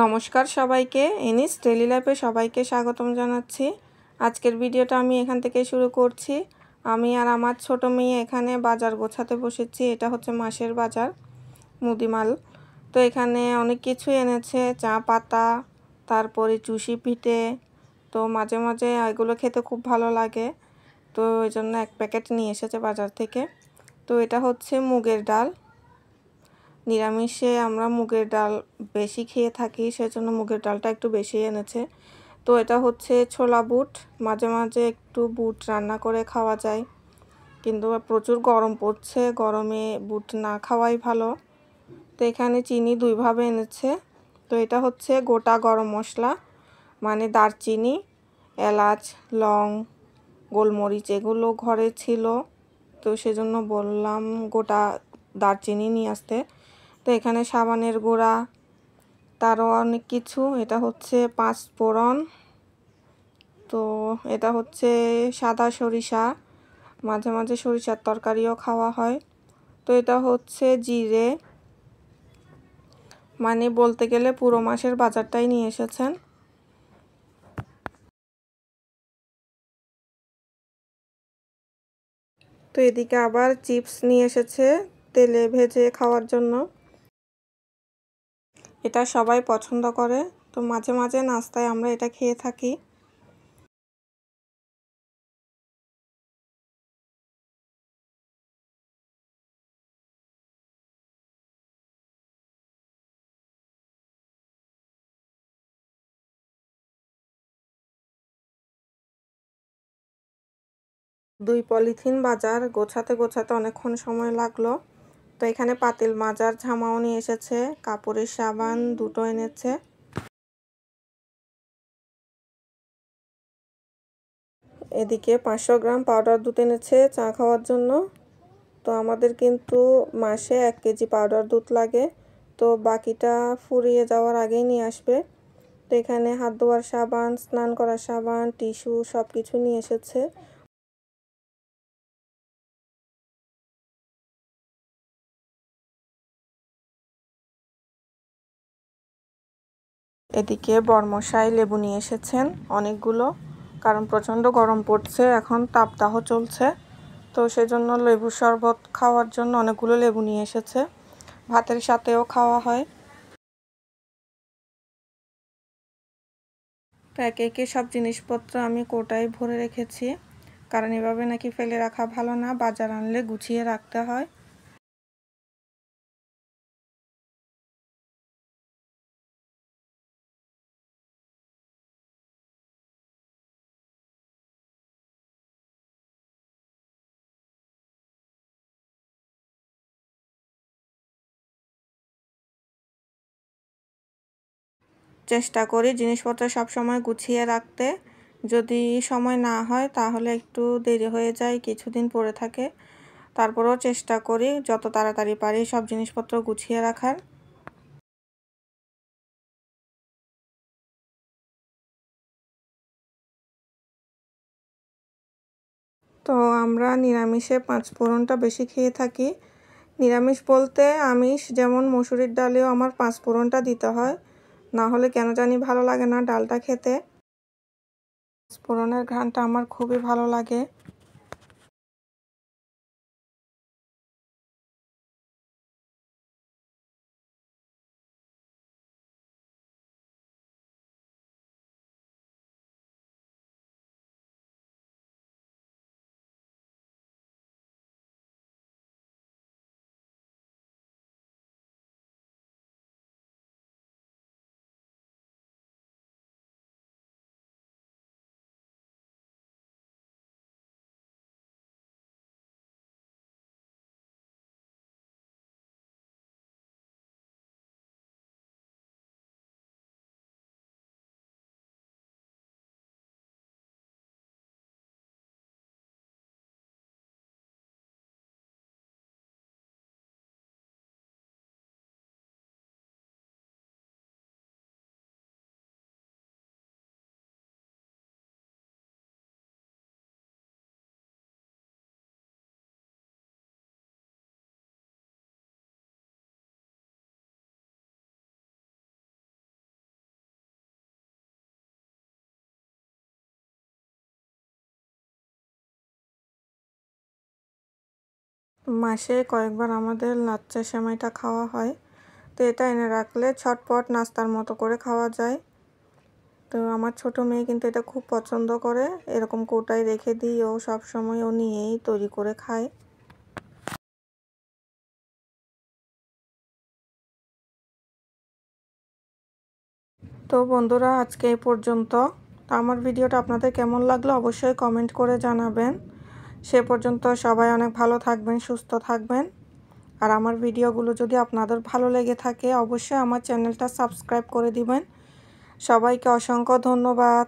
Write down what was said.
নমস্কার সবাইকে, এনিস ডেইলি লাইফে সবাইকে স্বাগতম জানাচ্ছি। আজকের ভিডিওটা আমি এখান থেকে শুরু করছি। আমি আর আমার ছোট মেয়ে এখানে বাজার গোছাতে বসেছি। এটা হচ্ছে মাসের বাজার, মুদিমাল। তো এখানে অনেক কিছু এনেছে, চা পাতা, তারপরে চুষি পিঠে। তো মাঝে মাঝে এগুলো খেতে খুব ভালো লাগে, তো এই জন্য এক প্যাকেট নিয়ে এসেছে বাজার থেকে। তো এটা হচ্ছে মুগের ডাল। নিরামিষে আমরা মুগের ডাল বেশি খেয়ে থাকি, সেজন্য মুগের ডালটা একটু বেশি এনেছে। তো এটা হচ্ছে ছোলা বুট। মাঝে মাঝে একটু বুট রান্না করে খাওয়া যায়, কিন্তু প্রচুর গরম পড়ছে, গরমে বুট না খাওয়াই ভালো। তো এখানে চিনি দুইভাবে এনেছে। তো এটা হচ্ছে গোটা গরম মশলা, মানে দারচিনি, এলাচ, লং, গোলমরিচ এগুলো ঘরে ছিল, তো সেজন্য বললাম গোটা দারচিনি নিয়ে আসতে। তো এখানে সাবানের গুঁড়া, তারও অনেক কিছু। এটা হচ্ছে 5 ফোড়ন। তো এটা হচ্ছে সাদা সরিষা, মাঝে মাঝে সরিষার তরকারিও খাওয়া হয়। তো এটা হচ্ছে জিরে, মানে বলতে গেলে পুরো মাসের বাজারটাই নিয়ে এসেছেন। তো এদিকে আবার চিপস নিয়ে এসেছে তেলে ভেজে খাওয়ার জন্য। এটা সবাই পছন্দ করে, তো মাঝে মাঝে নাস্তায় আমরা এটা খেয়ে থাকি। দুই পলিথিন বাজার গোছাতে গোছাতে অনেকক্ষণ সময় লাগলো। তো এখানে পাতিল মাজার ঝামাও নিয়ে এসেছে, কাপড়ের সাবান দুটো এনেছে। এদিকে 500 গ্রাম পাউডার দুধ এনেছে চা খাওয়ার জন্য। তো আমাদের কিন্তু মাসে 1 কেজি পাউডার দুধ লাগে, তো বাকিটা ফুরিয়ে যাওয়ার আগেই নিয়ে আসবে। তো এখানে হাত ধোয়ার সাবান, স্নান করার সাবান, টিস্যু সব কিছু নিয়ে এসেছে। এদিকে বরমশাই লেবু নিয়ে এসেছেন অনেকগুলো, কারণ প্রচণ্ড গরম পড়ছে, এখন তাপদাহ চলছে। তো সেজন্য লেবু শরবত খাওয়ার জন্য অনেকগুলো লেবু নিয়ে এসেছে, ভাতের সাথেও খাওয়া হয়। তো একে একে সব জিনিসপত্র আমি কোটায় ভরে রেখেছি, কারণ এভাবে নাকি ফেলে রাখা ভালো না, বাজার আনলে গুছিয়ে রাখতে হয়। চেষ্টা করি জিনিসপত্র সব সময় গুছিয়ে রাখতে। যদি সময় না হয় তাহলে একটু দেরি হয়ে যায়, কিছুদিন পড়ে থাকে। তারপরেও চেষ্টা করি যত তাড়াতাড়ি পারি সব জিনিসপত্র গুছিয়ে রাখার। তো আমরা নিরামিষে 5 ফোড়নটা বেশি খেয়ে থাকি। নিরামিষ বলতে আমিষ, যেমন মসুরির ডালেও আমার 5 ফোড়নটা দিতে হয়, না হলে কেন জানি ভালো লাগে না ডালটা খেতে। ফোড়নের ঘ্রাণটা আমার খুবই ভালো লাগে। মাসে কয়েকবার আমাদের লাচ্চা সেমাইটা খাওয়া হয়। তো এটা এনে রাখলে ছটপট নাস্তার মতো করে খাওয়া যায়। তো আমার ছোট মেয়ে কিন্তু এটা খুব পছন্দ করে। এরকম কৌটায় রেখে দিই, ও সবসময় ও নিয়েই তৈরি করে খায়। তো বন্ধুরা, আজকে এই পর্যন্ত। তো আমার ভিডিওটা আপনাদের কেমন লাগলো অবশ্যই কমেন্ট করে জানাবেন। সে পর্যন্ত সবাই অনেক ভালো থাকবেন, সুস্থ থাকবেন। আর আমার ভিডিওগুলো যদি আপনাদের ভালো লেগে থাকে অবশ্যই আমার চ্যানেলটা সাবস্ক্রাইব করে দিবেন। সবাইকে অসংখ্য ধন্যবাদ।